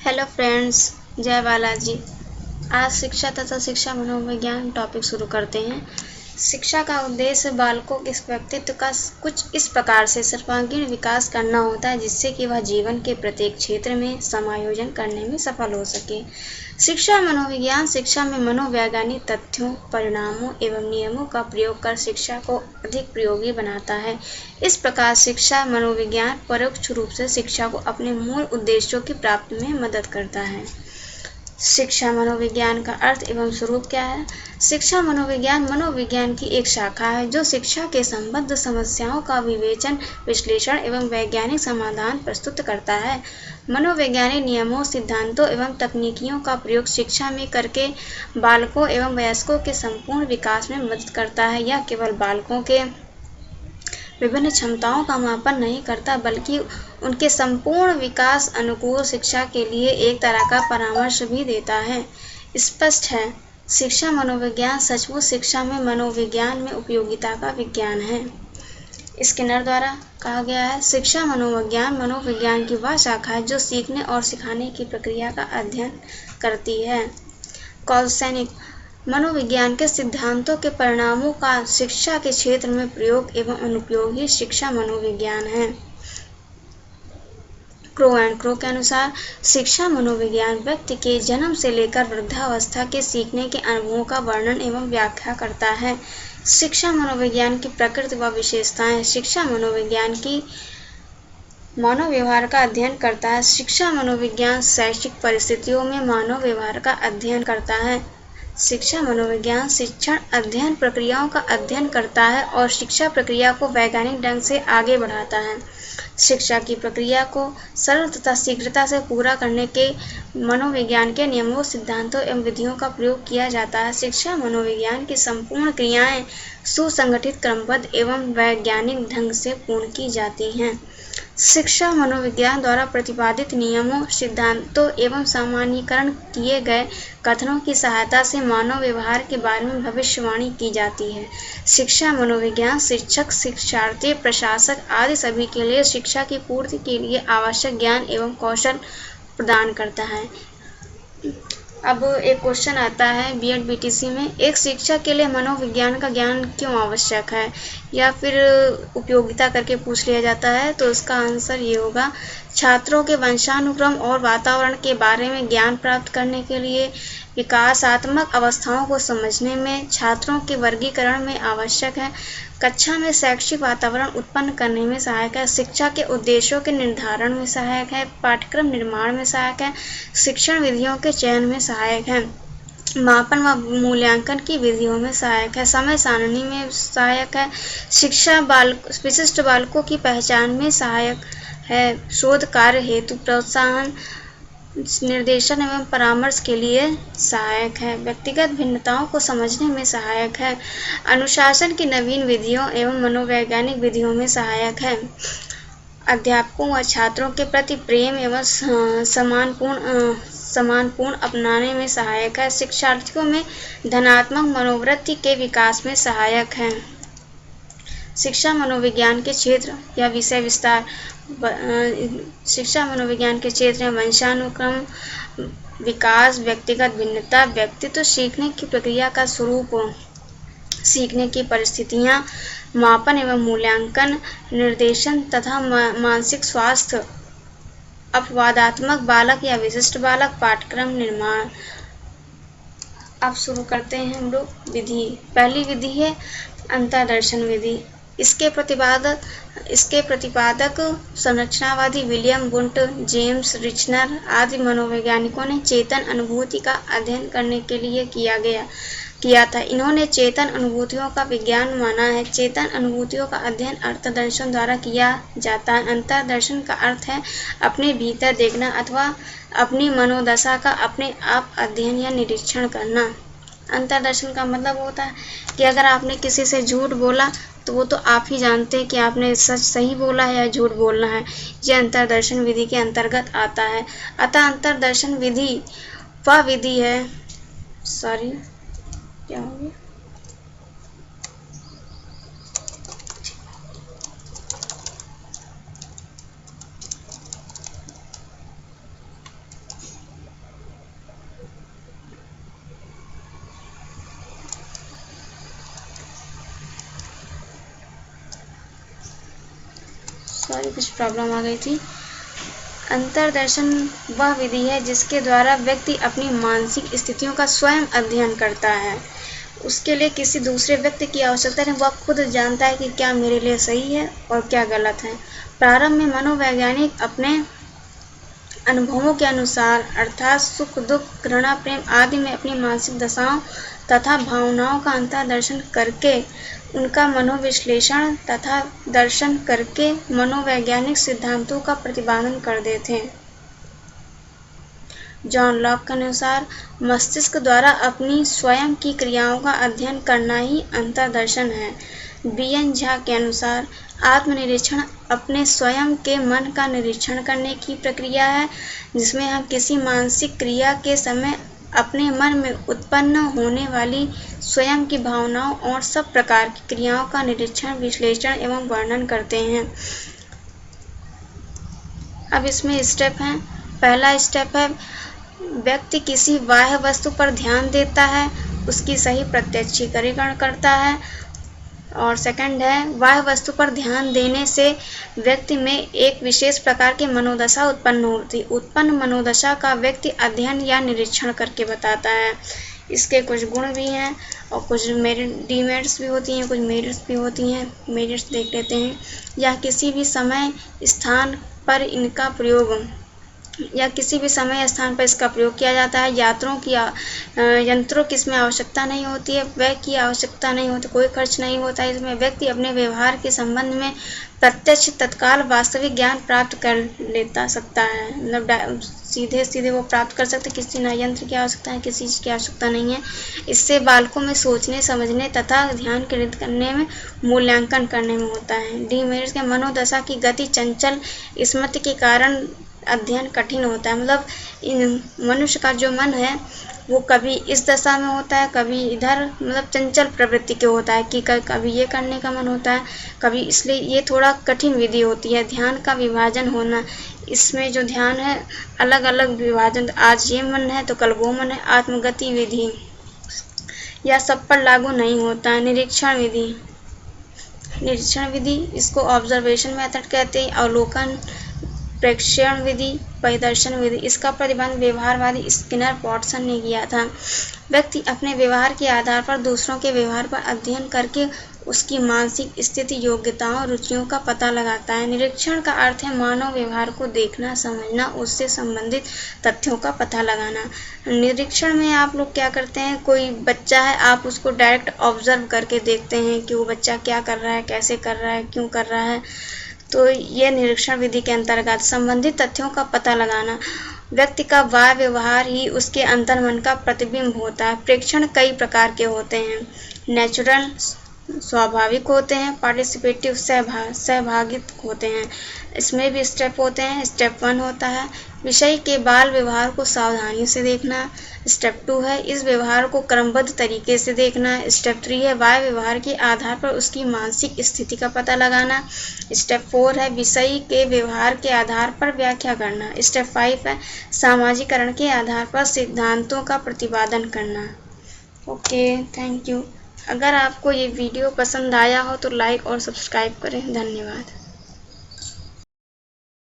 Hello friends, जय बालाजी। आज शिक्षा तथा शिक्षा मनोविज्ञान टॉपिक शुरू करते हैं। शिक्षा का उद्देश्य बालकों के व्यक्तित्व का कुछ इस प्रकार से सर्वांगीण विकास करना होता है जिससे कि वह जीवन के प्रत्येक क्षेत्र में समायोजन करने में सफल हो सके। शिक्षा मनोविज्ञान शिक्षा में मनोवैज्ञानिक तथ्यों, परिणामों एवं नियमों का प्रयोग कर शिक्षा को अधिक प्रयोगी बनाता है। इस प्रकार शिक्षा मनोविज्ञान परोक्ष रूप से शिक्षा को अपने मूल उद्देश्यों की प्राप्ति में मदद करता है। शिक्षा मनोविज्ञान का अर्थ एवं स्वरूप क्या है? शिक्षा मनोविज्ञान मनोविज्ञान की एक शाखा है जो शिक्षा के संबद्ध समस्याओं का विवेचन, विश्लेषण एवं वैज्ञानिक समाधान प्रस्तुत करता है। मनोवैज्ञानिक नियमों, सिद्धांतों एवं तकनीकियों का प्रयोग शिक्षा में करके बालकों एवं वयस्कों के संपूर्ण विकास में मदद करता है। यह केवल बालकों के विभिन्न क्षमताओं का मापन नहीं करता बल्कि उनके संपूर्ण विकास अनुकूल शिक्षा के लिए एक तरह का परामर्श भी देता है। स्पष्ट है, शिक्षा मनोविज्ञान सचमुच शिक्षा में मनोविज्ञान में उपयोगिता का विज्ञान है। स्किनर द्वारा कहा गया है, शिक्षा मनोविज्ञान मनोविज्ञान की वह शाखा है जो सीखने और सिखाने की प्रक्रिया का अध्ययन करती है। कौशनिक मनोविज्ञान के सिद्धांतों के परिणामों का शिक्षा के क्षेत्र में प्रयोग एवं अनुप्रयोग ही शिक्षा मनोविज्ञान है। क्रो एंड क्रो के अनुसार शिक्षा मनोविज्ञान व्यक्ति के जन्म से लेकर वृद्धावस्था के सीखने के अनुभवों का वर्णन एवं व्याख्या करता है। शिक्षा मनोविज्ञान की प्रकृति व विशेषताएं। शिक्षा मनोविज्ञान की मानव व्यवहार का अध्ययन करता है। शिक्षा मनोविज्ञान शैक्षिक परिस्थितियों में मानव व्यवहार का अध्ययन करता है। शिक्षा मनोविज्ञान शिक्षण अध्ययन प्रक्रियाओं का अध्ययन करता है और शिक्षा प्रक्रिया को वैज्ञानिक ढंग से आगे बढ़ाता है। शिक्षा की प्रक्रिया को सरल तथा शीघ्रता से पूरा करने के मनोविज्ञान के नियमों, सिद्धांतों एवं विधियों का प्रयोग किया जाता है। शिक्षा मनोविज्ञान की संपूर्ण क्रियाएं सुसंगठित, क्रमबद्ध एवं वैज्ञानिक ढंग से पूर्ण की जाती हैं। शिक्षा मनोविज्ञान द्वारा प्रतिपादित नियमों, सिद्धांतों एवं सामान्यीकरण किए गए कथनों की सहायता से मानव व्यवहार के बारे में भविष्यवाणी की जाती है। शिक्षा मनोविज्ञान शिक्षक, शिक्षार्थी, प्रशासक आदि सभी के लिए शिक्षा की पूर्ति के लिए आवश्यक ज्ञान एवं कौशल प्रदान करता है। अब एक क्वेश्चन आता है बीएड बीटीसी में, एक शिक्षक के लिए मनोविज्ञान का ज्ञान क्यों आवश्यक है, या फिर उपयोगिता करके पूछ लिया जाता है। तो इसका आंसर ये होगा, छात्रों के वंशानुक्रम और वातावरण के बारे में ज्ञान प्राप्त करने के लिए, विकासात्मक अवस्थाओं को समझने में, छात्रों के वर्गीकरण में आवश्यक है, कक्षा में शैक्षिक वातावरण उत्पन्न करने में सहायक है, शिक्षा के उद्देश्यों के निर्धारण में सहायक है, पाठ्यक्रम निर्माण में सहायक है, शिक्षण विधियों के चयन में सहायक है, मापन व मूल्यांकन की विधियों में सहायक है, समय सारणी में सहायक है, शिक्षा विशिष्ट बालकों की पहचान में सहायक है, शोध कार्य हेतु प्रोत्साहन, निर्देशन एवं परामर्श के लिए सहायक है, व्यक्तिगत भिन्नताओं को समझने में सहायक है, अनुशासन की नवीन विधियों एवं मनोवैज्ञानिक विधियों में सहायक है, अध्यापकों व छात्रों के प्रति प्रेम एवं सम्मानपूर्ण अपनाने में सहायक है, शिक्षार्थियों में धनात्मक मनोवृत्ति के विकास में सहायक है। शिक्षा मनोविज्ञान के क्षेत्र या विषय विस्तार। शिक्षा मनोविज्ञान के क्षेत्र में वंशानुक्रम, विकास, व्यक्तिगत भिन्नता, व्यक्तित्व, सीखने की प्रक्रिया का स्वरूप, सीखने की परिस्थितियां, मापन एवं मूल्यांकन, निर्देशन तथा मानसिक स्वास्थ्य, अपवादात्मक बालक या विशिष्ट बालक, पाठ्यक्रम निर्माण। अब शुरू करते हैं हम लोग विधि। पहली विधि है अंतर्दर्शन विधि। इसके प्रतिपादक संरचनावादी विलियम वुंट, जेम्स रिचनर आदि मनोवैज्ञानिकों ने चेतन अनुभूति का अध्ययन करने के लिए किया था। इन्होंने चेतन अनुभूतियों का विज्ञान माना है। चेतन अनुभूतियों का अध्ययन अंतर्दर्शन द्वारा किया जाता है। अंतर्दर्शन का अर्थ है अपने भीतर देखना अथवा अपनी मनोदशा का अपने आप अध्ययन या निरीक्षण करना। अंतर्दर्शन का मतलब होता है कि अगर आपने किसी से झूठ बोला तो वो तो आप ही जानते हैं कि आपने सही बोला है या झूठ बोलना है। यह अंतर्दर्शन विधि के अंतर्गत आता है। अतः अंतर्दर्शन विधि वह विधि है क्या हो गया सॉरी कुछ प्रॉब्लम आ गई थी। अंतर्दर्शन वह विधि है जिसके द्वारा व्यक्ति अपनी मानसिक स्थितियों का स्वयं अध्ययन करता है। उसके लिए किसी दूसरे व्यक्ति की आवश्यकता नहीं, वह खुद जानता है कि क्या मेरे लिए सही है और क्या गलत है। प्रारंभ में मनोवैज्ञानिक अपने अनुभवों के अनुसार अर्थात सुख दुख घृणा प्रेम आदि में अपनी मानसिक दशाओं तथा भावनाओं का अंतर्दर्शन करके उनका मनोविश्लेषण तथा दर्शन करके मनोवैज्ञानिक सिद्धांतों का प्रतिपादन करते थे। जॉन लॉक के अनुसार मस्तिष्क द्वारा अपनी स्वयं की क्रियाओं का अध्ययन करना ही अंतर्दर्शन है। बी.एन. झा के अनुसार आत्मनिरीक्षण अपने स्वयं के मन का निरीक्षण करने की प्रक्रिया है जिसमें हम किसी मानसिक क्रिया के समय अपने मन में उत्पन्न होने वाली स्वयं की भावनाओं और सब प्रकार की क्रियाओं का निरीक्षण विश्लेषण एवं वर्णन करते हैं। अब इसमें स्टेप हैं। पहला स्टेप है व्यक्ति किसी बाह्य वस्तु पर ध्यान देता है, उसकी सही प्रत्यक्षीकरण करता है। और सेकंड है बाह्य वस्तु पर ध्यान देने से व्यक्ति में एक विशेष प्रकार की मनोदशा उत्पन्न होती। उत्पन्न मनोदशा का व्यक्ति अध्ययन या निरीक्षण करके बताता है। इसके कुछ गुण भी हैं और कुछ डीमेरिट्स भी होती हैं, कुछ मेरिट्स भी होती हैं। मेरिट्स देख लेते हैं। या किसी भी समय स्थान पर इनका प्रयोग या किसी भी समय स्थान पर इसका प्रयोग किया जाता है। यंत्रों की इसमें आवश्यकता नहीं होती है, व्यय की आवश्यकता नहीं होती, कोई खर्च नहीं होता है। इसमें व्यक्ति अपने व्यवहार के संबंध में प्रत्यक्ष तत्काल वास्तविक ज्ञान प्राप्त कर लेता सकता है। मतलब सीधे सीधे वो प्राप्त कर सकते, किसी न यंत्र की आवश्यकता है, किसी चीज़ की आवश्यकता नहीं है। इससे बालकों में सोचने समझने तथा ध्यान केंद्रित करने में मूल्यांकन करने में होता है। डीमेरिट्स के मनोदशा की गति चंचल स्मृति के कारण अध्ययन कठिन होता है। मतलब मनुष्य का जो मन है वो कभी इस दशा में होता है, कभी इधर, मतलब चंचल प्रवृत्ति के होता है कि कभी ये करने का मन होता है, कभी, इसलिए ये थोड़ा कठिन विधि होती है। ध्यान का विभाजन होना, इसमें जो ध्यान है अलग अलग विभाजन, आज ये मन है तो कल वो मन है। आत्मगति विधि या सब पर लागू नहीं होता है। निरीक्षण विधि इसको ऑब्जर्वेशन मेथड कहते हैं। अवलोकन, प्रेक्षण विधि, परिदर्शन विधि, इसका प्रतिबंध व्यवहारवादी स्किनर पॉटसन ने किया था। व्यक्ति अपने व्यवहार के आधार पर दूसरों के व्यवहार पर अध्ययन करके उसकी मानसिक स्थिति, योग्यताओं, रुचियों का पता लगाता है। निरीक्षण का अर्थ है मानव व्यवहार को देखना, समझना, उससे संबंधित तथ्यों का पता लगाना। निरीक्षण में आप लोग क्या करते हैं, कोई बच्चा है, आप उसको डायरेक्ट ऑब्जर्व करके देखते हैं कि वो बच्चा क्या कर रहा है, कैसे कर रहा है, क्यों कर रहा है। तो ये निरीक्षण विधि के अंतर्गत संबंधित तथ्यों का पता लगाना। व्यक्ति का बाह्य व्यवहार ही उसके अंतर्मन का प्रतिबिंब होता है। प्रेक्षण कई प्रकार के होते हैं। नेचुरल स्वाभाविक होते हैं, पार्टिसिपेटिव सहभागित होते हैं। इसमें भी स्टेप होते हैं। स्टेप 1 होता है विषय के बाल व्यवहार को सावधानी से देखना। स्टेप 2 है इस व्यवहार को क्रमबद्ध तरीके से देखना। स्टेप 3 है बाह्य व्यवहार के आधार पर उसकी मानसिक स्थिति का पता लगाना। स्टेप 4 है विषय के व्यवहार के आधार पर व्याख्या करना। स्टेप 5 है सामाजिकरण के आधार पर सिद्धांतों का प्रतिपादन करना। Okay, thank you. अगर आपको ये वीडियो पसंद आया हो तो लाइक और सब्सक्राइब करें। धन्यवाद।